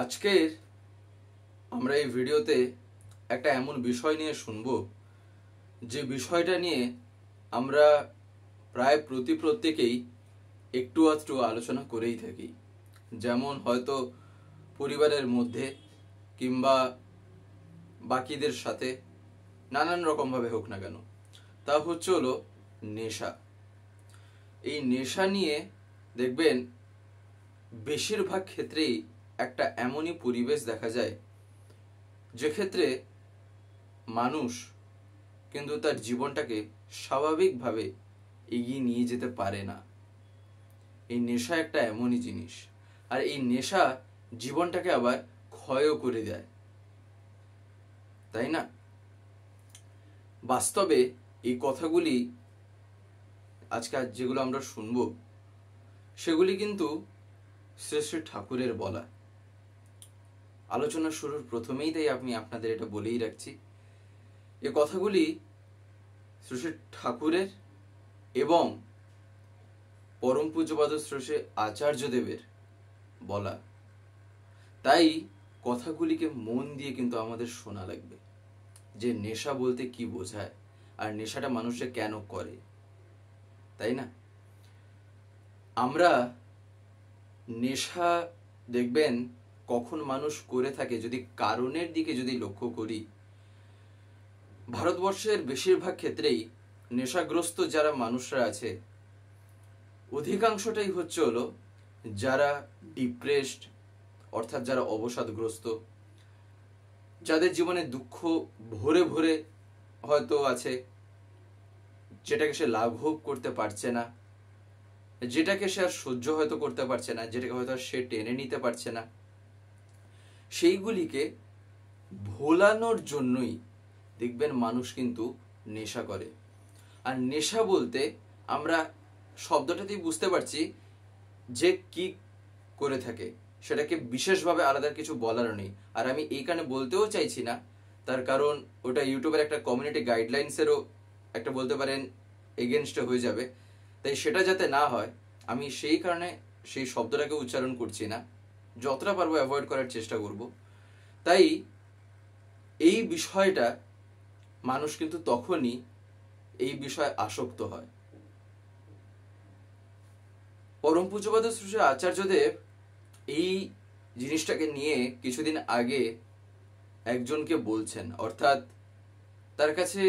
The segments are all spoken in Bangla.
আজকের আমরা এই ভিডিওতে একটা এমন বিষয় নিয়ে শুনবো যে বিষয়টা নিয়ে আমরা প্রায় প্রত্যেকেই একটু আধটু আলোচনা করেই থাকি। যেমন হয়তো পরিবারের মধ্যে কিংবা বাকিদের সাথে নানান রকমভাবে হোক না কেন, তা হলো নেশা। এই নেশা নিয়ে দেখবেন বেশিরভাগ ক্ষেত্রেই একটা এমনই পরিবেশ দেখা যায় যে ক্ষেত্রে মানুষ কিন্তু তার জীবনটাকে স্বাভাবিকভাবে এগিয়ে নিয়ে যেতে পারে না। এই নেশা একটা এমনই জিনিস, আর এই নেশা জীবনটাকে আবার ক্ষয়ও করে দেয়, তাই না? বাস্তবে এই কথাগুলি আজকে যেগুলো আমরা শুনবো সেগুলি কিন্তু শ্রী শ্রী ঠাকুরের বলা। আলোচনা শুরুর প্রথমেই তাই আমি আপনাদের এটা বলেই রাখছি, এ কথাগুলি শ্রী শ্রী ঠাকুরের এবং পরম পূজ্যপাদ শ্রী শ্রী আচার্যদেবের বলা। তাই কথাগুলিকে মন দিয়ে কিন্তু আমাদের শোনা লাগবে যে নেশা বলতে কি বোঝায় আর নেশাটা মানুষে কেন করে, তাই না? আমরা নেশা দেখবেন কখন মানুষ করে থাকে, যদি কারণের দিকে যদি লক্ষ্য করি, ভারতবর্ষের বেশিরভাগ ক্ষেত্রেই নেশাগ্রস্ত যারা মানুষরা আছে অধিকাংশটাই হলো যারা ডিপ্রেসড, অর্থাৎ যারা অবসাদগ্রস্ত, যাদের জীবনে দুঃখ ভরে ভরে হয়তো আছে, যেটাকে সে লাঘব করতে পারছে না, যেটাকে সে আর সহ্য হয়তো করতে পারছে না, যেটাকে হয়তো সে টেনে নিতে পারছে না, সেইগুলিকে ভোলানোর জন্যই দেখবেন মানুষ কিন্তু নেশা করে। আর নেশা বলতে আমরা শব্দটাতেই বুঝতে পারছি যে কি করে থাকে, সেটাকে বিশেষভাবে আলাদা কিছু বলার নেই। আর আমি এইখানে বলতেও চাইছি না, তার কারণ ওটা ইউটিউবের একটা কমিউনিটি গাইডলাইন্সেরও একটা বলতে পারেন এগেনস্টে হয়ে যাবে। তাই সেটা যাতে না হয় আমি সেই কারণে সেই শব্দটাকে উচ্চারণ করছি না, যতটা পারবো অ্যাভয়েড করার চেষ্টা করব। তাই এই বিষয়টা মানুষ কিন্তু তখনই এই বিষয়ে আসক্ত হয়। পরম পূজ্যপাদ শ্রী শ্রী আচার্যদেব এই জিনিসটাকে নিয়ে কিছুদিন আগে একজনকে বলছেন, অর্থাৎ তার কাছে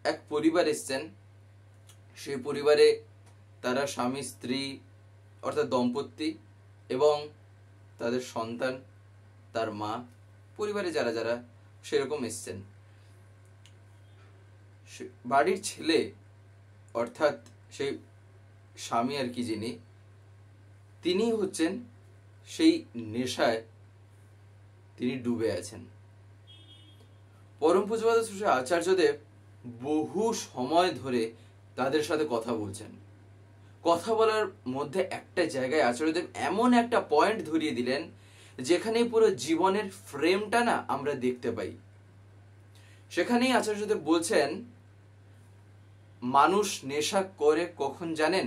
এক পরিবার এসছেন। সেই পরিবারে তারা স্বামী স্ত্রী অর্থাৎ দম্পতি এবং তাদের সন্তান, তার মা, পরিবারে যারা যারা সেরকম এসছেন। বাড়ির ছেলে অর্থাৎ সেই স্বামী আর কি, যিনি তিনি হচ্ছেন সেই নেশায় তিনি ডুবে আছেন। পরম পূজ্যপাদ শ্রী শ্রী আচার্যদেব বহু সময় ধরে তাদের সাথে কথা বলছেন। কথা বলার মধ্যে একটা জায়গায় আচার্যদেব এমন একটা পয়েন্ট ধরিয়ে দিলেন যেখানে পুরো জীবনের ফ্রেমটা না আমরা দেখতে পাই। সেখানেই আচার্যদেব বলছেন, মানুষ নেশা করে কখন জানেন?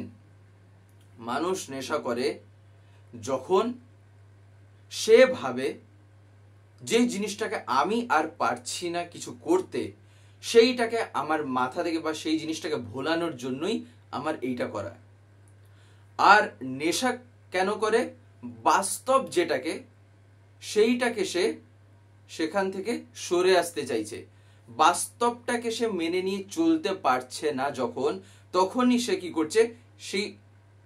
মানুষ নেশা করে যখন সে ভাবে যে জিনিসটাকে আমি আর পারছি না কিছু করতে, সেইটাকে আমার মাথা থেকে বা সেই জিনিসটাকে ভোলানোর জন্যই আমার এইটা করা। আর নেশা কেন করে? বাস্তব যেটাকে সেইটাকে সে সেখান থেকে সরে আসতে চাইছে, বাস্তবটাকে সে মেনে নিয়ে চলতে পারছে না যখন, তখনই সে কি করছে? সেই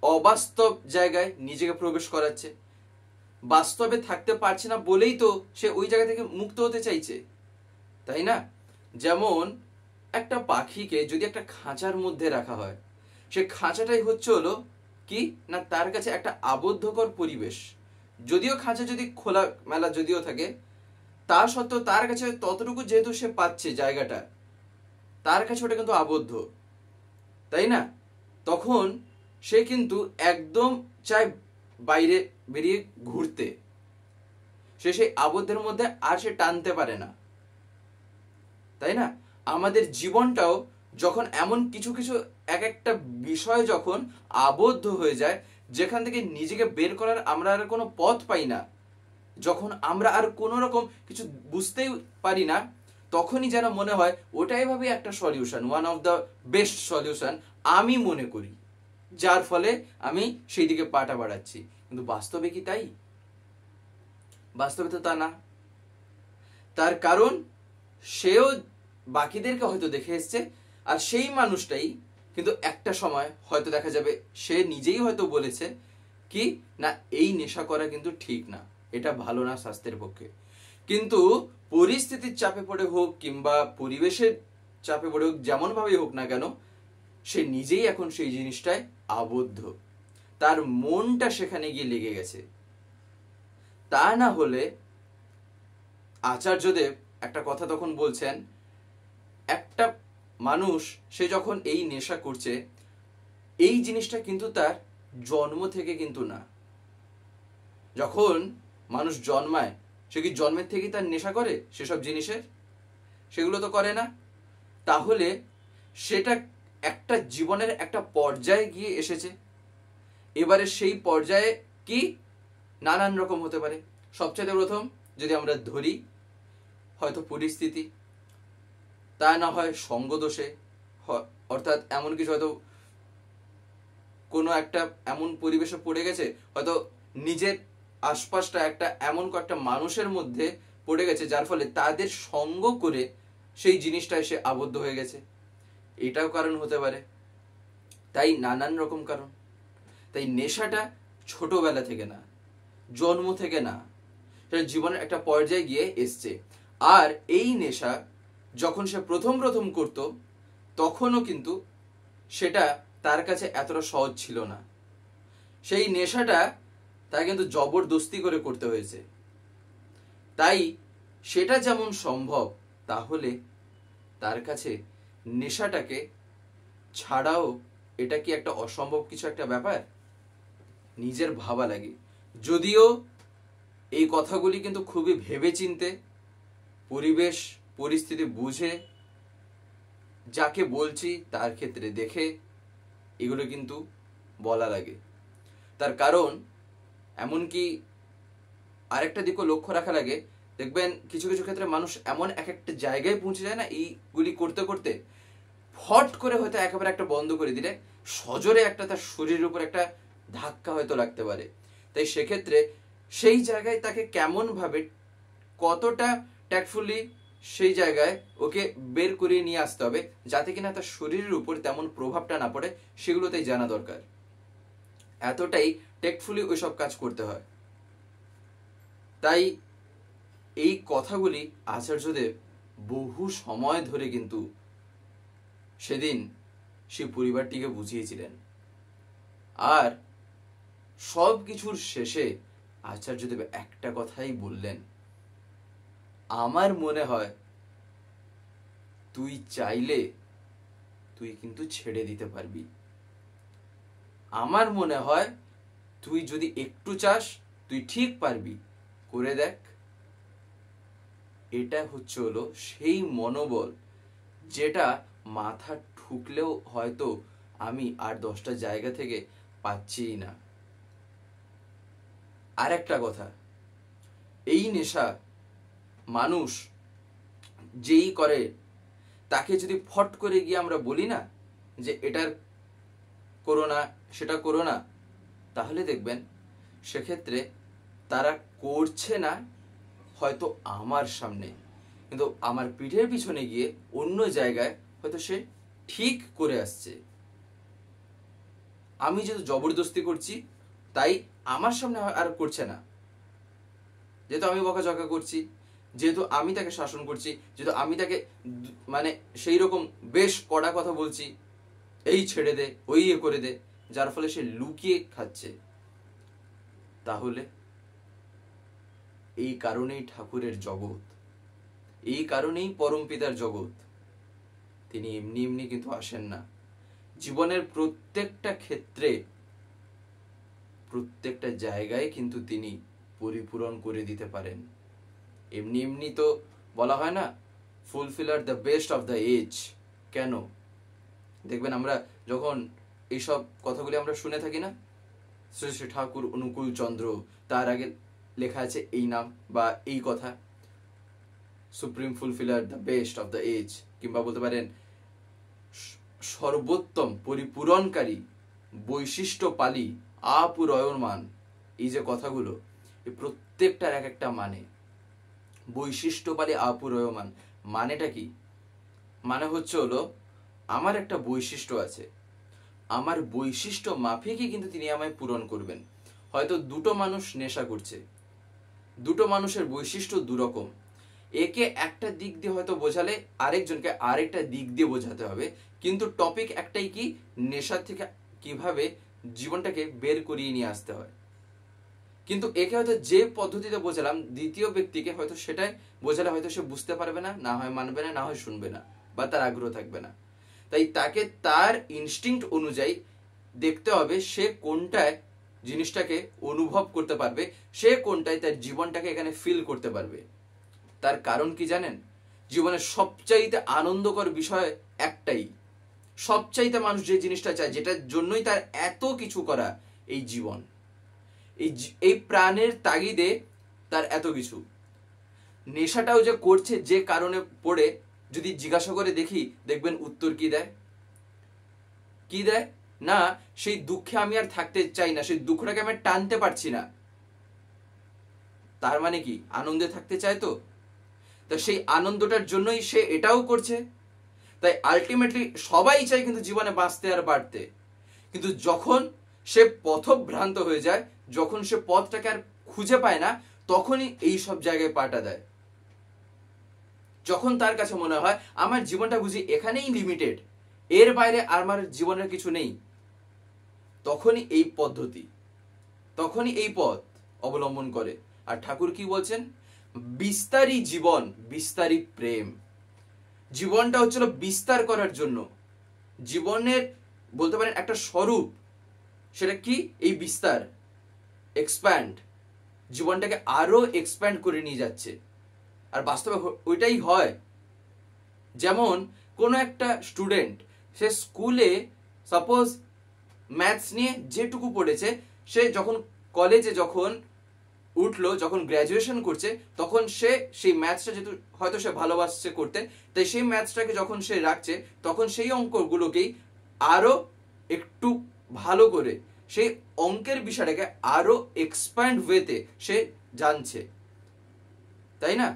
অবাস্তব জায়গায় নিজেকে প্রবেশ করাচ্ছে। বাস্তবে থাকতে পারছে না বলেই তো সে ওই জায়গা থেকে মুক্ত হতে চাইছে, তাই না? যেমন একটা পাখিকে যদি একটা খাঁচার মধ্যে রাখা হয়, সে খাঁচাটাই হলো কি না, তার কাছে একটা আবদ্ধকর পরিবেশ। যদিও খাঁচা যদি খোলা মেলা যদিও থাকে, তা সত্ত্বেও তার কাছে ততটুকু যেহেতু সে পাচ্ছে জায়গাটা, তার কাছে ওটা কিন্তু আবদ্ধ, তাই না? তখন সে কিন্তু একদম চায় বাইরে বেরিয়ে ঘুরতে, সে সেই আবদ্ধের মধ্যে আর সে টানতে পারে না, তাই না? আমাদের জীবনটাও যখন এমন কিছু কিছু এক একটা বিষয় যখন আবদ্ধ হয়ে যায়, যেখান থেকে নিজেকে বের করার আমরা আর কোনো পথ পাই না, যখন আমরা আর কোনো রকম কিছু বুঝতেই পারি না, তখনই যেন মনে হয় ওটাই ভাবে একটা solution, one of the best solution আমি মনে করি, যার ফলে আমি সেই দিকে পাটা বাড়াচ্ছি। কিন্তু বাস্তবে কি তাই? বাস্তবে তো তা না। তার কারণ সেও বাকিদেরকে হয়তো দেখে এসছে, আর সেই মানুষটাই কিন্তু একটা সময় হয়তো দেখা যাবে সে নিজেই হয়তো বলেছে কি না, এই নেশা করা কিন্তু ঠিক না, এটা ভালো না স্বাস্থ্যের পক্ষে। কিন্তু পরিস্থিতির চাপে পড়ে হোক কিংবা পরিবেশের চাপে পড়ে হোক, যেমন ভাবেই হোক না কেন, সে নিজেই এখন সেই জিনিসটায় আবদ্ধ, তার মনটা সেখানে গিয়ে লেগে গেছে। তা না হলে আচার্যদেব একটা কথা তখন বলছেন, একটা মানুষ সে যখন এই নেশা করছে, এই জিনিসটা কিন্তু তার জন্ম থেকে কিন্তু না। যখন মানুষ জন্মায়, সে কি জন্মের থেকেই তার নেশা করে সেসব জিনিসের? সেগুলো তো করে না। তাহলে সেটা একটা জীবনের একটা পর্যায়ে গিয়ে এসেছে। এবারে সেই পর্যায়ে কি নানান রকম হতে পারে। সবচেয়ে প্রথম যদি আমরা ধরি, হয়তো পরিস্থিতি, তা না হয় সঙ্গদোষে, অর্থাৎ এমন কিছু হয়তো কোনো একটা এমন পরিবেশে পড়ে গেছে, হয়তো নিজের আশপাশটা একটা এমন কয়েকটা মানুষের মধ্যে পড়ে গেছে, যার ফলে তাদের সঙ্গ করে সেই জিনিসটায় সে আবদ্ধ হয়ে গেছে, এটাও কারণ হতে পারে। তাই নানান রকম কারণ। তাই নেশাটা ছোটবেলা থেকে না, জন্ম থেকে না, সেটা জীবনের একটা পর্যায়ে গিয়ে এসছে। আর এই নেশা যখন সে প্রথম প্রথম করত, তখনও কিন্তু সেটা তার কাছে এতটা সহজ ছিল না। সেই নেশাটা তাকে কিন্তু জবরদস্তি করে করতে হয়েছে। তাই সেটা যেমন সম্ভব, তাহলে তার কাছে নেশাটাকে ছাড়াও এটা কি একটা অসম্ভব কিছু একটা ব্যাপার? নিজের ভাবা লাগে। যদিও এই কথাগুলি কিন্তু খুবই ভেবেচিন্তে, পরিবেশ পরিস্থিতি বুঝে, যাকে বলছি তার ক্ষেত্রে দেখে এগুলো কিন্তু বলা লাগে। তার কারণ এমনকি আরেকটা দিকও লক্ষ্য রাখা লাগে। দেখবেন কিছু কিছু ক্ষেত্রে মানুষ এমন এক একটা জায়গায় পৌঁছে যায় না, এইগুলি করতে করতে ফট করে হয়তো একেবারে একটা বন্ধ করে দিলে সজোরে একটা তার শরীরের উপর একটা ধাক্কা হয়তো লাগতে পারে। তাই সেক্ষেত্রে সেই জায়গায় তাকে কেমন ভাবে, কতটা ট্যাক্টফুলি সেই জায়গায় ওকে বের করিয়ে নিয়ে আসতে হবে, যাতে কিনা তার শরীরের উপর তেমন প্রভাবটা না পড়ে, সেগুলো তাই জানা দরকার। এতটাই টেকফুলি ওইসব কাজ করতে হয়। তাই এই কথাগুলি আচার্যদেব বহু সময় ধরে কিন্তু সেদিন সেই পরিবারটিকে বুঝিয়েছিলেন। আর সব কিছুর শেষে আচার্যদেব একটা কথাই বললেন, আমার মনে হয় তুই চাইলে তুই কিন্তু ছেড়ে দিতে পারবি। আমার মনে হয় তুই যদি একটু চাস, তুই ঠিক পারবি, করে দেখ। এটা হলো সেই মনোবল যেটা মাথা ঠুকলেও হয়তো আমি আর 10টা জায়গা থেকে পাচ্ছি না। আর একটা কথা, এই নেশা মানুষ যেই করে, তাকে যদি ফট করে গিয়ে আমরা বলি না যে এটার করো না, সেটা করো না, তাহলে দেখবেন সেক্ষেত্রে তারা করছে না হয়তো আমার সামনে, কিন্তু আমার পিঠের পিছনে গিয়ে অন্য জায়গায় হয়তো সে ঠিক করে আসছে। আমি যেহেতু জবরদস্তি করছি, তাই আমার সামনে আর করছে না। যেহেতু আমি বকাঝকা করছি, যেহেতু আমি তাকে শাসন করছি, যেহেতু আমি তাকে মানে সেই রকম বেশ কড়া কথা বলছি, এই ছেড়ে দে, ওই ইয়ে করে দে, যার ফলে সে লুকিয়ে খাচ্ছে। তাহলে এই কারণেই ঠাকুরের জগৎ, এই কারণেই পরম পিতার জগৎ। তিনি এমনি এমনি কিন্তু আসেন না। জীবনের প্রত্যেকটা ক্ষেত্রে, প্রত্যেকটা জায়গায় কিন্তু তিনি পরিপূরণ করে দিতে পারেন। এমনি এমনি তো বলা হয় না, fulfiller the best of the age. কেন? দেখবেন আমরা যখন এইসব কথাগুলি আমরা শুনে থাকি না, শ্রী শ্রী ঠাকুর অনুকূল চন্দ্র, তার আগে লেখা আছে এই নাম বা এই কথা, supreme fulfiller, the best of the age, কিংবা বলতে পারেন সর্বোত্তম পরিপূরণকারী, বৈশিষ্ট্যপালী, আপুরয়মান। এই যে কথাগুলো, এই প্রত্যেকটার এক একটা মানে। বৈশিষ্ট্যপালী, আপুরয়মান মানেটা কি? মানে হচ্ছে হলো আমার একটা বৈশিষ্ট্য আছে, আমার বৈশিষ্ট্য মাফিকই কিন্তু তিনি আমায় পূরণ করবেন। হয়তো দুটো মানুষ নেশা করছে, দুটো মানুষের বৈশিষ্ট্য দুরকম, একে একটা দিক দিয়ে হয়তো বোঝালে আরেকজনকে আরেকটা দিক দিয়ে বোঝাতে হবে, কিন্তু টপিক একটাই, কি নেশা থেকে কিভাবে জীবনটাকে বের করিয়ে নিয়ে আসতে হয়। কিন্তু একে হয়তো যে পদ্ধতিতে বোঝালাম, দ্বিতীয় ব্যক্তিকে হয়তো সেটাই বোঝালে হয়তো সে বুঝতে পারবে না, না হয় মানবে না, না হয় শুনবে না, বা তার আগ্রহ থাকবে না। তাই তাকে তার ইনস্টিংক্ট অনুযায়ী দেখতে হবে সে কোনটায় জিনিসটাকে অনুভব করতে পারবে, সে কোনটায় তার জীবনটাকে এখানে ফিল করতে পারবে। তার কারণ কি জানেন? জীবনের সবচাইতে আনন্দকর বিষয় একটাই, সবচাইতে মানুষ যে জিনিসটা চায়, যেটার জন্যই তার এত কিছু করা, এই জীবন, এই প্রাণের তাগিদে তার এত কিছু। নেশাটাও যে করছে যে কারণে পড়ে, যদি জিজ্ঞাসা করে দেখি, দেখবেন উত্তর কি দেয়? কি দেয়? না, সেই দুঃখে আমি আর থাকতে চাই না, সেই দুঃখটাকে আমি টানতে পারছি না। তার মানে কি? আনন্দে থাকতে চায় তো সেই আনন্দটার জন্যই সে এটাও করছে। তাই আলটিমেটলি সবাই চায় কিন্তু জীবনে বাঁচতে আর বাড়তে, কিন্তু যখন সে পথভ্রান্ত হয়ে যায়, যখন সে পথটাকে আর খুঁজে পায় না, তখনই এই সব জায়গায় পাটা দেয়। যখন তার কাছে মনে হয় আমার জীবনটা বুঝি এখানেই লিমিটেড, এর বাইরে আমার জীবনের কিছু নেই, তখনই এই পদ্ধতি, তখনই এই পথ অবলম্বন করে। আর ঠাকুর কি বলছেন? বিস্তারী জীবন, বিস্তারী প্রেম। জীবনটা হচ্ছিল বিস্তার করার জন্য, জীবনের বলতে পারেন একটা স্বরূপ, সেটা কি? এই বিস্তার, এক্সপ্যান্ড, জীবনটাকে আরো এক্সপ্যান্ড করে নিয়ে যাচ্ছে। আর বাস্তবে ওইটাই হয়। যেমন কোনো একটা স্টুডেন্ট, সে স্কুলে সাপোজ ম্যাথস নিয়ে যেটুকু পড়েছে, সে যখন কলেজে যখন উঠলো, যখন গ্র্যাজুয়েশন করছে, তখন সে সেই ম্যাথসটা যেহেতু হয়তো সে ভালোবাসছে করতে, তাই সেই ম্যাথসটাকে যখন সে রাখছে, তখন সেই অঙ্কগুলোকেই আরো একটু ভালো করে, সেই অঙ্কের বিষয়টাকে আরো এক্সপ্যান্ড ওয়েতে সে জানছে, তাই না?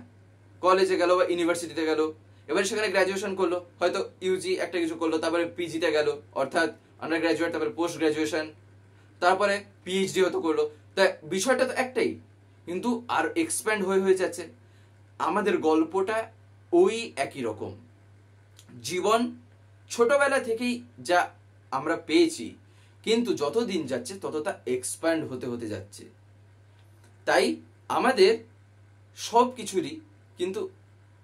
কলেজে গেল বা ইউনিভার্সিটিতে গেল, এবারে সেখানে গ্র্যাজুয়েশন করলো, হয়তো ইউজি একটা কিছু করলো, তারপরে পিজিতে গেল, অর্থাৎ আন্ডার গ্র্যাজুয়েট, তারপরে পোস্ট গ্র্যাজুয়েশন, তারপরে পিএইচডি হয়তো করলো। তা বিষয়টা তো একটাই, কিন্তু আর এক্সপ্যান্ড হয়ে যাচ্ছে। আমাদের গল্পটা ওই একই রকম। জীবন ছোটবেলা থেকেই যা আমরা পেয়েছি, কিন্তু যত দিন যাচ্ছে তত তা এক্সপ্যান্ড হতে যাচ্ছে। তাই আমাদের সব কিছুরই কিন্তু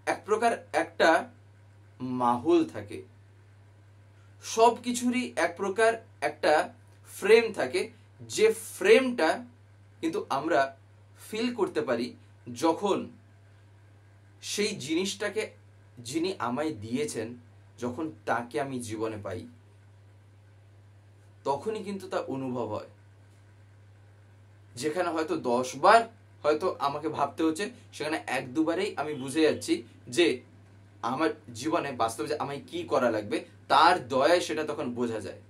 এক প্রকার একটা মাহৌল থাকে, সব কিছুরই এক প্রকার একটা ফ্রেম থাকে, যে ফ্রেমটা কিন্তু আমরা ফিল করতে পারি যখন সেই জিনিসটাকে যিনি আমায় দিয়েছেন, যখন তাকে আমি জীবনে পাই, তখনই কিন্তু তা অনুভব হয়। যেখানে হয়তো 10 বার হয়তো আমাকে ভাবতে হচ্ছে, সেখানে 1-2 বারেই আমি বুঝে যাচ্ছি যে আমার জীবনে বাস্তবে যে আমায় কি করা লাগবে, তার দয়ায় সেটা তখন বোঝা যায়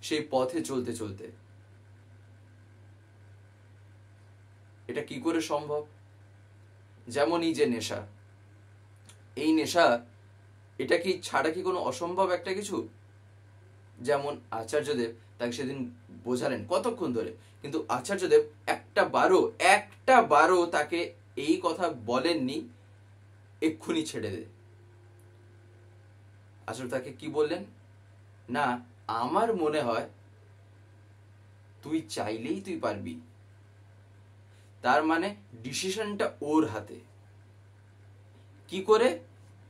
সেই পথে চলতে চলতে। এটা কি করে সম্ভব? যেমন এই যে নেশা, এই নেশা, এটা কি ছাড়া কি কোনো অসম্ভব একটা কিছু? যেমন আচার্যদেব তাকে সেদিন বোঝালেন কতক্ষণ ধরে, কিন্তু আচার্যদেব একটা বারও তাকে এই কথা বলেননি এক্ষুনি ছেড়ে দে। আচার্য তাকে কি বললেন? না, আমার মনে হয় তুই চাইলেই তুই পারবি। তার মানে ডিসিশনটা ওর হাতে। কি করে?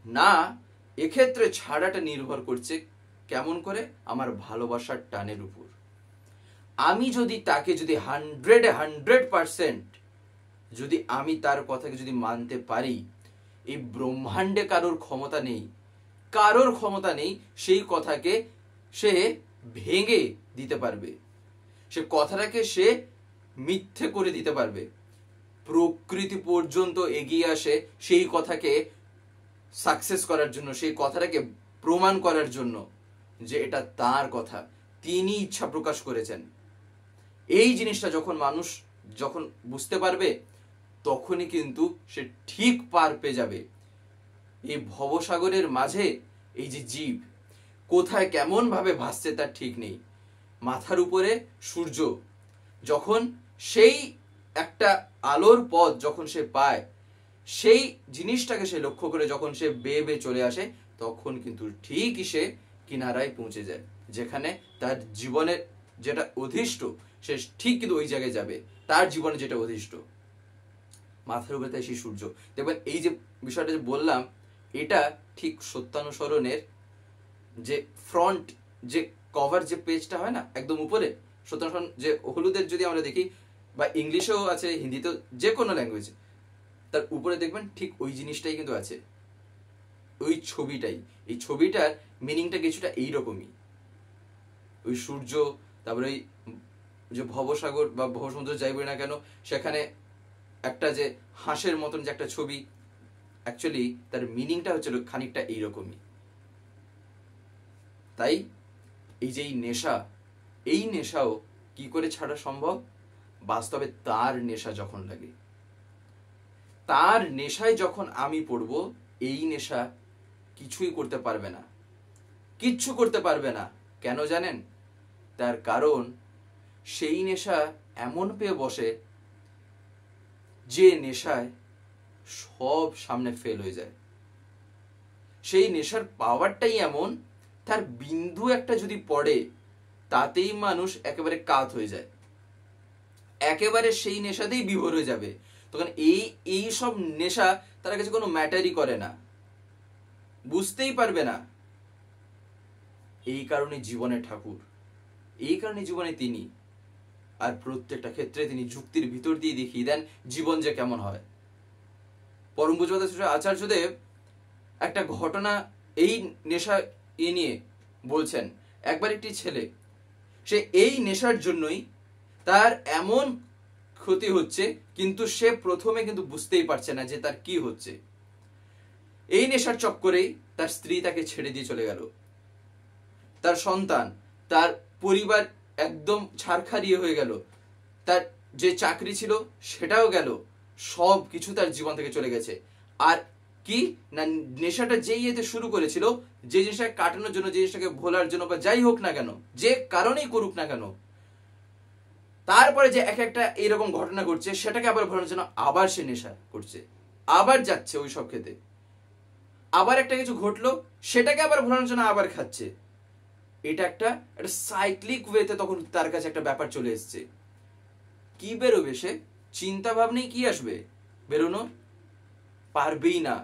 না, এক্ষেত্রে ছাড়াটা নির্ভর করছে কেমন করে? আমার ভালোবাসার টানের উপর। আমি যদি তাকে যদি 100% যদি আমি তার কথাকে যদি মানতে পারি, এই ব্রহ্মাণ্ডে কারোর ক্ষমতা নেই সেই কথাকে সে ভেঙে দিতে পারবে, সে কথাটাকে সে মিথ্যে করে দিতে পারবে, প্রকৃতি পর্যন্ত এগিয়ে আসে সেই কথাকে সাকসেস করার জন্য, সেই কথাটাকে প্রমাণ করার জন্য যে এটা তার কথা, তিনি ইচ্ছা প্রকাশ করেছেন। এই জিনিসটা যখন মানুষ যখন বুঝতে পারবে, তখনই কিন্তু সে ঠিক পার পেয়ে যাবে। এই ভবসাগরের মাঝে এই যে জীব কোথায় কেমন ভাবে ভাসছে তার ঠিক নেই। মাথার উপরে সূর্য, যখন সেই একটা আলোর পথ যখন সে পায়, সেই জিনিসটাকে সে লক্ষ্য করে যখন সে বেয়ে বেয়ে চলে আসে, তখন কিন্তু ঠিকই সে কিনারায় পৌঁছে যায়, যেখানে তার জীবনের যেটা অধিষ্ঠ সে ঠিক কিন্তু ওই জায়গায় যাবে, তার জীবনে যেটা অধিষ্ঠ। মাথার উপরে তাই সেই সূর্য। দেখবেন এই যে বিষয়টা যে বললাম, এটা ঠিক সত্যানুসরণের যে ফ্রন্ট যে কভার যে পেজটা হয় না একদম উপরে, সত্যানুসরণ যে হলুদের যদি আমরা দেখি, বা ইংলিশেও আছে, হিন্দিতেও, যে কোনো ল্যাঙ্গুয়েজে, তার উপরে দেখবেন ঠিক ওই জিনিসটাই কিন্তু আছে, ওই ছবিটাই। এই ছবিটার মিনিংটা কিছুটা এইরকমই। ওই সূর্য, তারপরে ওই যে ভবসাগর বা ভবসমুদ্র যাইবই না কেন, সেখানে একটা যে হাঁসের মতন যে একটা ছবি, অ্যাকচুয়ালি তার মিনিংটা হচ্ছে খানিকটা এইরকমই। তাই এই যে এই নেশাও কি করে ছাড়া সম্ভব? বাস্তবে তার নেশা যখন লাগে, তার নেশায় যখন আমি পড়বো, এই নেশা কিছুই করতে পারবে না, কিচ্ছু করতে পারবে না। কেন জানেন? তার কারণ সেই নেশা এমন পেয়ে বসে যে নেশায় সব সামনে ফেল হয়ে যায়। সেই নেশার পাওয়ারটাই এমন, তার বিন্দু একটা যদি পড়ে, তাতেই মানুষ একেবারে কাত হয়ে যায়, একেবারে সেই নেশাতেই বিভোর হয়ে যাবে। তখন এই সব নেশা তার কাছে কোনো ম্যাটারই করে না, বুঝতেই পারবে না। এই কারণে জীবনে ঠাকুর, এই কারণে জীবনে তিনি, আর প্রত্যেকটা ক্ষেত্রে তিনি যুক্তির ভিতর দিয়ে দেখিয়ে দেন জীবন যে কেমন হয়। পরম পূজ্যপাদ আচার্যদেব একটা ঘটনা এই নেশা নিয়ে বলছেন। একবার একটি ছেলে, সে এই নেশার জন্যই তার এমন ক্ষতি হচ্ছে, কিন্তু সে প্রথমে কিন্তু বুঝতেই পারছে না যে তার কি হচ্ছে। এই নেশার চক্করেই তার স্ত্রী তাকে ছেড়ে দিয়ে চলে গেল, তার সন্তান, তার পরিবার একদম ছারখারিয়ে হয়ে গেল, তার যে চাকরি ছিল সেটাও গেল, সব কিছু তার জীবন থেকে চলে গেছে। আর কি না, নেশাটা যেই এতে শুরু করেছিল, যে জিনিসটাকে কাটানোর জন্য, যে জিনিসটাকে ভোলার জন্য, বা যাই হোক না কেন, যে কারণেই করুক না কেন, তারপরে যে এক একটা এরকম ঘটনা ঘটছে, সেটাকে আবার ভোলানোর জন্য আবার সে নেশা করছে, আবার যাচ্ছে ওই সব খেতে। আবার একটা কিছু ঘটলো, সেটাকে আবার ভোলানোর জন্য আবার খাচ্ছে। এটা একটা সাইক্লিক ওয়েতে তখন তার কাছে একটা ব্যাপার চলে এসছে। কি বেরোবে সে? চিন্তা ভাবনাই কি আসবে বেরোনোর? পারবেই না,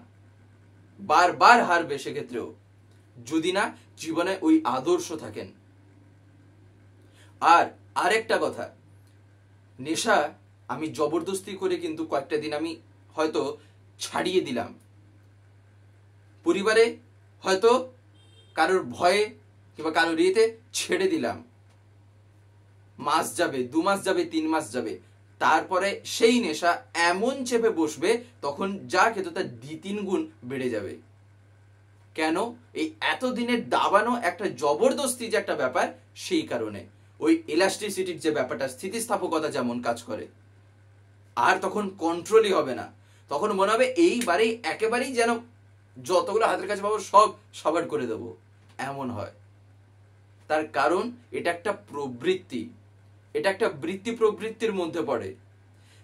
বারবার হারবে সেক্ষেত্রেও, যদি না জীবনে ওই আদর্শ থাকেন। আর আরেকটা কথা, নেশা আমি জবরদস্তি করে কিন্তু কয়েকটা দিন আমি হয়তো ছাড়িয়ে দিলাম, পরিবারে হয়তো কারোর ভয়ে কিংবা কারোর ইয়েতে ছেড়ে দিলাম, মাস যাবে, 2 মাস যাবে, 3 মাস যাবে, তারপরে সেই নেশা এমন চেপে বসবে, তখন যা খেত তার 2-3 গুণ বেড়ে যাবে। কেন? এই এতদিনের দাবানো একটা জবরদস্তি যে একটা ব্যাপার, সেই কারণে ওই ইলাস্টিসিটির যে ব্যাপারটা, স্থিতিস্থাপকতা যেমন কাজ করে, আর তখন কন্ট্রোলই হবে না। তখন মনে হবে এইবারেই একেবারেই যেন যতগুলো হাতের কাছে পাবো সব সবার করে দেবো, এমন হয়। তার কারণ এটা একটা প্রবৃত্তি, এটা একটা বৃত্তি প্রবৃত্তির মধ্যে পড়ে,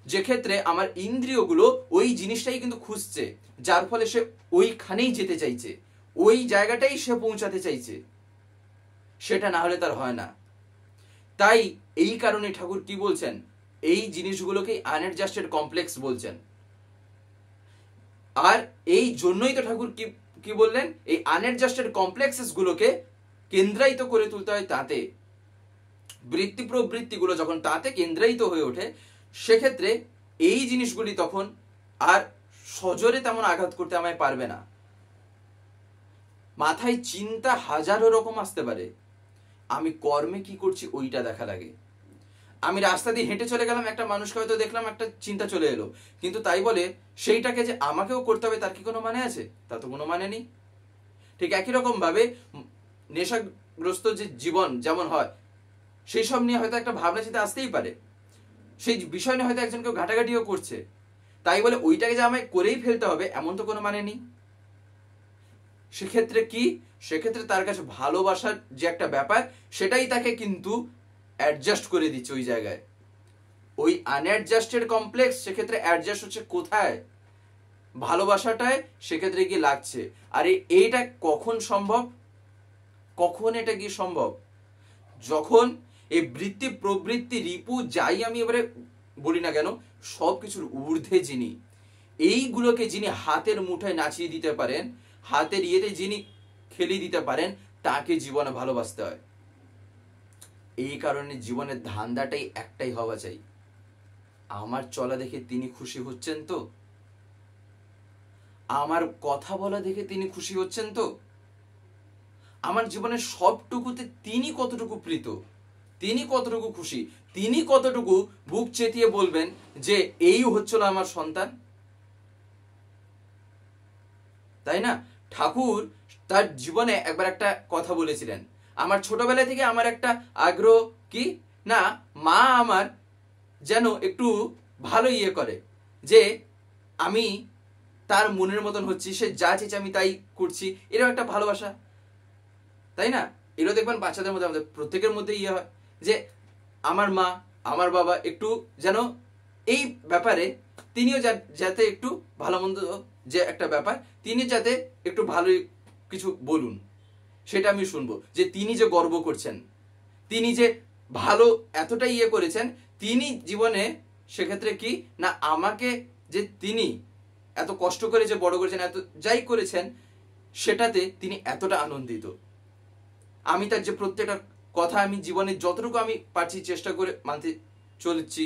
যে ক্ষেত্রে আমার ইন্দ্রিয়গুলো ওই জিনিসটাই কিন্তু খুঁজছে, যার ফলে সে ওইখানেই যেতে চাইছে, ওই জায়গাটাই সে পৌঁছাতে চাইছে, সেটা না হলে তার হয় না। তাই এই কারণে ঠাকুর কি বলছেন, এই জিনিসগুলোকে আনএডজাস্টেড কমপ্লেক্স বলছেন। আর এই জন্যই তো ঠাকুর কি বললেন, এই আনএডজাস্টেড কমপ্লেক্সেস গুলোকে কেন্দ্রায়িত করে তুলতে হয়। তাতে বৃত্তি প্রবৃত্তিগুলো যখন তাতে কেন্দ্রায়িত হয়ে ওঠে, সেক্ষেত্রে এই জিনিসগুলি তখন আর সজোরে তেমন আঘাত করতে আমায় পারবে না। মাথায় চিন্তা হাজারো রকম আসতে পারে, আমি কর্মে কি করছি ওইটা দেখা লাগে। আমি রাস্তা দিয়ে হেঁটে চলে গেলাম, একটা মানুষকে হয়তো দেখলাম, একটা চিন্তা চলে এলো, কিন্তু তাই বলে সেইটাকে যে আমাকেও করতে হবে তার কি কোনো মানে আছে? তা তো কোনো মানে নেই। ঠিক একই রকম ভাবে নেশাগ্রস্ত যে জীবন যেমন হয়, সেই সব নিয়ে হয়তো একটা ভাবনা চিন্তা আসতেই পারে, সেই বিষয় নিয়ে হয়তো একজনকে ঘাটাঘাটিও করছে, তাই বলে ওইটাকে যে আমায় করেই ফেলতে হবে এমন তো কোনো মানে নেই। সেক্ষেত্রে কি, সেক্ষেত্রে তার কাছে ভালোবাসার যে একটা ব্যাপার সেটাই তাকে কিন্তু অ্যাডজাস্ট করে দিচ্ছে ওই জায়গায়। ওই আনঅ্যাডজাস্টেড কমপ্লেক্স সেক্ষেত্রে অ্যাডজাস্ট হচ্ছে কোথায়? ভালোবাসাটায় সেক্ষেত্রে কি লাগছে। আর এইটা কখন সম্ভব? কখন এটা কি সম্ভব? যখন এই বৃত্তি প্রবৃত্তি রিপু যাই আমি এবারে বলি না কেন, সব কিছুর ঊর্ধ্বে যিনি, এইগুলোকে যিনি হাতের মুঠায় নাচিয়ে দিতে পারেন, হাতের ইয়েতে যিনি খেলিয়ে দিতে পারেন, তাকে জীবনে ভালোবাসতে হয়। এই কারণে জীবনের ধান্দাটাই একটাই হওয়া চাই, আমার চলা দেখে তিনি খুশি হচ্ছেন তো, আমার কথা বলা দেখে তিনি খুশি হচ্ছেন তো, আমার জীবনের সবটুকুতে তিনি কতটুকু প্রীত, তিনি কতটুকু খুশি, তিনি কতটুকু বুক চেতিয়ে বলবেন যে এই হচ্ছিল আমার সন্তান। তাই না? ঠাকুর তার জীবনে একবার একটা কথা বলেছিলেন, আমার ছোটবেলা থেকে আমার একটা আগ্রহ কি না, মা আমার যেন একটু ভালো ইয়ে করে, যে আমি তার মনের মতন হচ্ছি, সে যা চেয়েছে আমি তাই করছি, এরকম একটা ভালোবাসা। তাই না? এটাও দেখবেন বাচ্চাদের মধ্যে, আমাদের প্রত্যেকের মধ্যে ইয়ে হয় যে আমার মা আমার বাবা একটু যেন এই ব্যাপারে তিনিও যাতে একটু ভালো মন্দ যে একটা ব্যাপার, তিনি যাতে একটু ভালোই কিছু বলুন, সেটা আমি শুনবো, যে তিনি যে গর্ব করছেন, তিনি যে ভালো এতটা ইয়ে করেছেন, তিনি জীবনে সেক্ষেত্রে কি না আমাকে যে তিনি এত কষ্ট করে যে বড় করেছেন, এত যাই করেছেন, সেটাতে তিনি এতটা আনন্দিত। আমি তার যে প্রত্যেকটা কথা আমি জীবনে যতটুকু আমি পারছি চেষ্টা করে মানতে চলছি,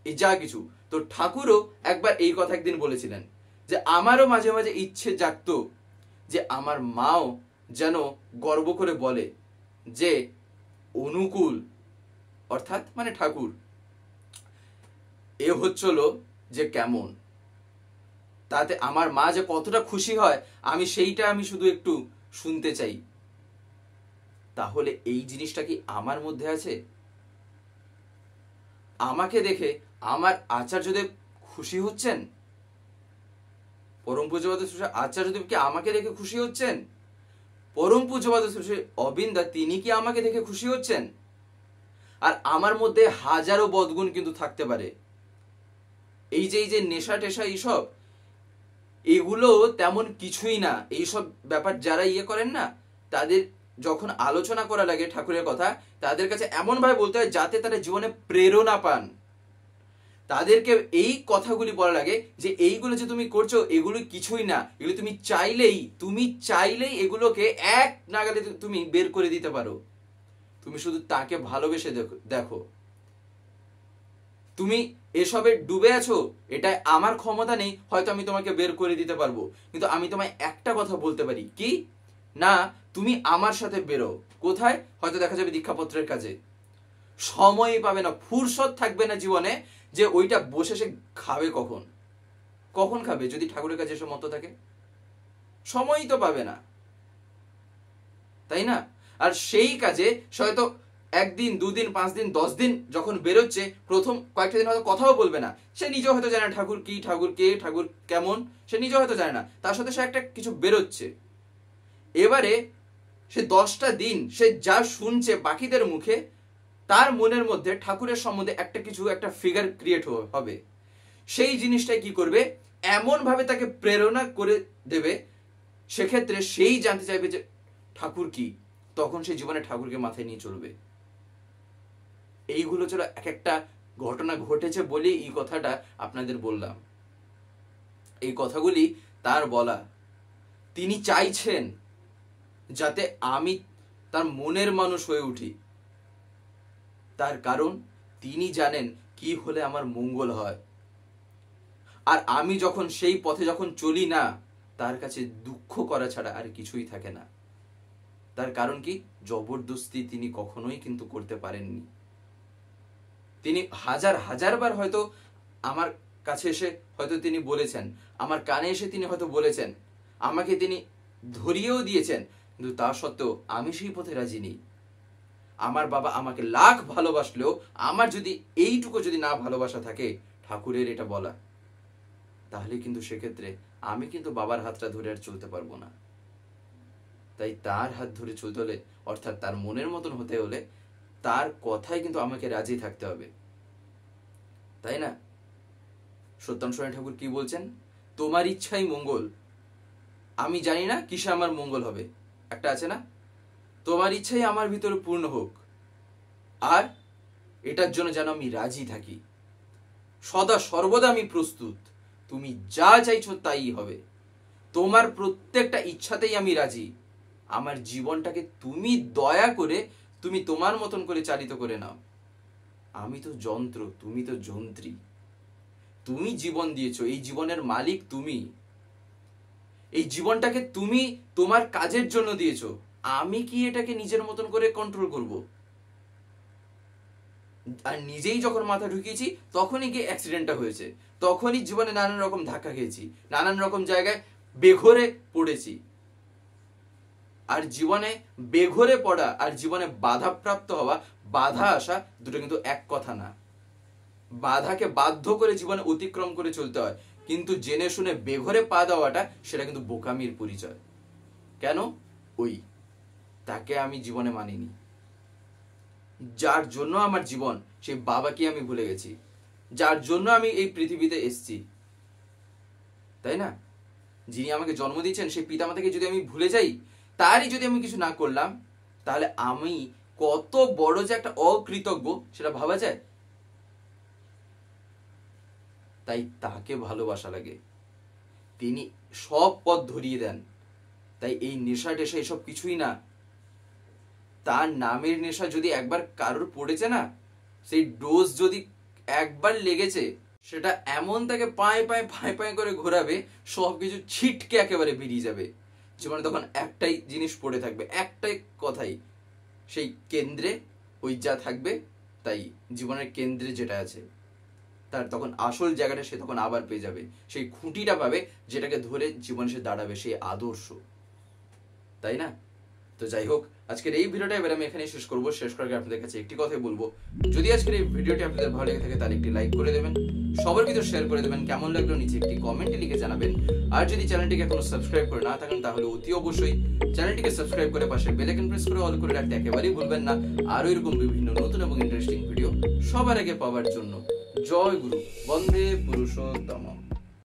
এই যা কিছু। তো ঠাকুরও একবার এই কথা একদিন বলেছিলেন যে আমারও মাঝে মাঝে ইচ্ছে জাগতো যে আমার মাও যেন গর্ব করে বলে যে অনুকূল অর্থাৎ মানে ঠাকুর এ হচ্ছিল যে কেমন, তাতে আমার মা যে কতটা খুশি হয় আমি সেইটা আমি শুধু একটু শুনতে চাই। তাহলে এই জিনিসটা কি আমার মধ্যে আছে? আমাকে দেখে আমার আচার্যদেব খুশি হচ্ছেন, পরম পূজ্যপাদ আচার্যদেব কি আমাকে দেখে খুশি হচ্ছেন? পরম পূজ্যপাদ অবিন্দা তিনি কি আমাকে দেখে খুশি হচ্ছেন? আর আমার মধ্যে হাজারো বদগুণ কিন্তু থাকতে পারে, এই যে নেশা টেশা এইসব, এগুলো তেমন কিছুই না। এইসব ব্যাপার যারা ইয়ে করেন না, তাদের যখন আলোচনা করা লাগে ঠাকুরের কথা, তাদের কাছে এমন ভাবে বলতে হয় যাতে তারা জীবনে প্রেরণা পান। তাদেরকে এই কথাগুলি বলা লাগে যে এইগুলো যে তুমি করছো এগুলো কিছুই না, এগুলো তুমি চাইলেই এগুলোকে এক নাগালে তুমি বের করে দিতে পারো। তুমি শুধু তাকে ভালোবেসে দেখো। তুমি এসবে ডুবে আছো, এটা আমার ক্ষমতা নেই, হয়তো আমি তোমাকে বের করে দিতে পারবো, কিন্তু আমি তোমায় একটা কথা বলতে পারি কি না, তুমি আমার সাথে বেরো। কোথায়? হয়তো দেখা যাবে দীক্ষাপত্রের কাজে। সময়ই পাবে না, ফুরসত থাকবে না জীবনে যে ওইটা বসে সে খাবে। কখন খাবে যদি ঠাকুরের কাছে এসে মত থাকে? সময়ই তো পাবে না, তাই না? আর সেই কাজে সে হয়তো একদিন, দুদিন, 5 দিন, 10 দিন যখন বেরোচ্ছে, প্রথম কয়েকটা দিন হয়তো কথাও বলবে না, সে নিজেও হয়তো জানে না ঠাকুর কি, ঠাকুর কে, ঠাকুর কেমন, সে নিজেও হয়তো জানে না, তার সাথে সে একটা কিছু বেরোচ্ছে। এবারে সে 10টা দিন সে যা শুনছে বাকিদের মুখে, তার মনের মধ্যে ঠাকুরের সম্বন্ধে একটা ফিগার ক্রিয়েট হবে। সেই জিনিসটাই কি করবে, এমন ভাবে তাকে প্রেরণা করে দেবে, সেক্ষেত্রে সেই জানতে চাইবে যে ঠাকুর কি, তখন সে জীবনে ঠাকুরকে মাথায় নিয়ে চলবে। এইগুলো ছিল এক একটা ঘটনা ঘটেছে বলে এই কথাটা আপনাদের বললাম। এই কথাগুলি তার বলা, তিনি চাইছেন যাতে আমি তার মনের মানুষ হয়ে উঠি, তার কারণ তিনি জানেন কি হলে আমার মঙ্গল হয়। আর আমি যখন সেই পথে যখন চলি না, তার কাছে দুঃখ করা ছাড়া আর কিছুই থাকে না। তার কারণ কি, জবরদস্তি তিনি কখনোই কিন্তু করতে পারেননি। তিনি হাজার হাজার বার হয়তো আমার কাছে এসে হয়তো তিনি বলেছেন, আমার কানে এসে তিনি হয়তো বলেছেন, আমাকে তিনি ধরিয়েও দিয়েছেন, কিন্তু তা সত্ত্বেও আমি সেই পথে রাজি নেই। আমার বাবা আমাকে লাখ ভালোবাসলেও আমার যদি এইটুকু যদি না ভালোবাসা থাকে ঠাকুরের এটা বলা, তাহলে কিন্তু সেক্ষেত্রে আমি কিন্তু বাবার হাতটা ধরে আর চলতে পারবো না। তাই তার হাত ধরে চলতে হলে, অর্থাৎ তার মনের মতন হতে হলে, তার কথায় কিন্তু আমাকে রাজি থাকতে হবে, তাই না? সত্যনারায়ণ শরণী ঠাকুর কি বলছেন? তোমার ইচ্ছাই মঙ্গল, আমি জানি না কিসে আমার মঙ্গল হবে। একটা আছে না, তোমার ইচ্ছাই আমার ভিতরে পূর্ণ হোক, আর এটার জন্য যেন আমি রাজি থাকি, সদা সর্বদা আমি প্রস্তুত, তুমি যা চাইছো তাই হবে, তোমার প্রত্যেকটা ইচ্ছাতেই আমি রাজি, আমার জীবনটাকে তুমি দয়া করে তুমি তোমার মতন করে চালিত করে নাও, আমি তো যন্ত্র, তুমি তো যন্ত্রী, তুমি জীবন দিয়েছো, এই জীবনের মালিক তুমি, এই জীবনটাকে তুমি তোমার কাজের জন্য দিয়েছো, আমি কি এটাকে নিজের মতন করে কন্ট্রোল করব? আর নিজেই যখন মাথা ঢুকিয়েছি তখনই গিয়ে অ্যাক্সিডেন্টটা হয়েছে, তখনই জীবনে নানান রকম ধাক্কা খেয়েছি, নানান রকম জায়গায় বেঘরে পড়েছি। আর জীবনে বেঘরে পড়া আর জীবনে বাধাপ্রাপ্ত হওয়া, বাধা আসা, দুটো কিন্তু এক কথা না। বাধাকে বাধ্য করে জীবনে অতিক্রম করে চলতে হয়, কিন্তু জেনে শুনে বেঘরে পা দেওয়াটা সেটা কিন্তু বোকামির পরিচয়। কেন? ওই তাকে আমি জীবনে মানিনি, যার জন্য আমার জীবন, সেই বাবাকে আমি ভুলে গেছি, যার জন্য আমি এই পৃথিবীতে এসেছি, তাই না? যিনি আমাকে জন্ম দিয়েছেন সেই পিতামাতাকে যদি আমি ভুলে যাই, তারই যদি আমি কিছু না করলাম, তাহলে আমি কত বড় যে একটা অকৃতজ্ঞ সেটা ভাবা যায়? তাই তাকে ভালোবাসা লাগে, তিনি সব পথ ধরিয়ে দেন। তাই এই নেশা টেশা এসব কিছুই না, তার নামের নেশা যদি একবার কারোর পড়েছে না, সেই ডোজ যদি একবার লেগেছে, সেটা এমন তাকে পায়ে পায়ে পায়ে পায়ে করে ঘোরাবে, সবকিছু ছিটকে একেবারে বেরিয়ে যাবে। জীবনে তখন একটাই জিনিস পড়ে থাকবে, একটাই কথাই, সেই কেন্দ্রে ওই যা থাকবে, তাই জীবনের কেন্দ্রে যেটা আছে তার তখন আসল জায়গাটা সে তখন আবার পেয়ে যাবে, সেই খুঁটিটা পাবে যেটাকে ধরে জীবনে সে দাঁড়াবে, সেই আদর্শ, তাই না? তো যাই হোক, আজকের এই ভিডিওটা এবার আমি এখানেই শেষ করবো। শেষ করার আগে আপনাদের কাছে একটি কথাই বলবো, যদি আজকের এই ভিডিওটি আপনাদের ভালো লেগে থাকে তাহলে একটি লাইক করে দেবেন, সবার ভিতর শেয়ার করে দেবেন, কেমন লাগলো নিচে একটি কমেন্টে লিখে জানাবেন। আর যদি চ্যানেলটিকে এখনো সাবস্ক্রাইব করে না থাকেন তাহলে অতি অবশ্যই চ্যানেলটিকে সাবস্ক্রাইব করে পাশে বেল আইকন প্রেস করে অল করে রাখতে একেবারেই ভুলবেন না, আরো এরকম বিভিন্ন নতুন এবং ইন্টারেস্টিং ভিডিও সবার আগে পাওয়ার জন্য। জয় গুরু, বন্দে পুরুষোত্তম।